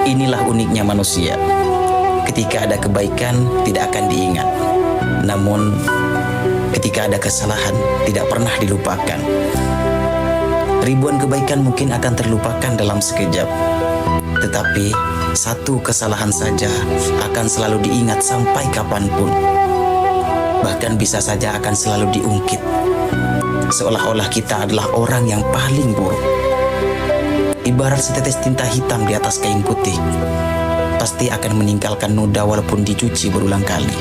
Inilah uniknya manusia. Ketika ada kebaikan, tidak akan diingat. Namun, ketika ada kesalahan, tidak pernah dilupakan. Ribuan kebaikan mungkin akan terlupakan dalam sekejap. Tetapi, satu kesalahan saja akan selalu diingat sampai kapanpun. Bahkan bisa saja akan selalu diungkit. Seolah-olah kita adalah orang yang paling buruk. Ibarat setetes tinta hitam di atas kain putih, pasti akan meninggalkan noda walaupun dicuci berulang kali.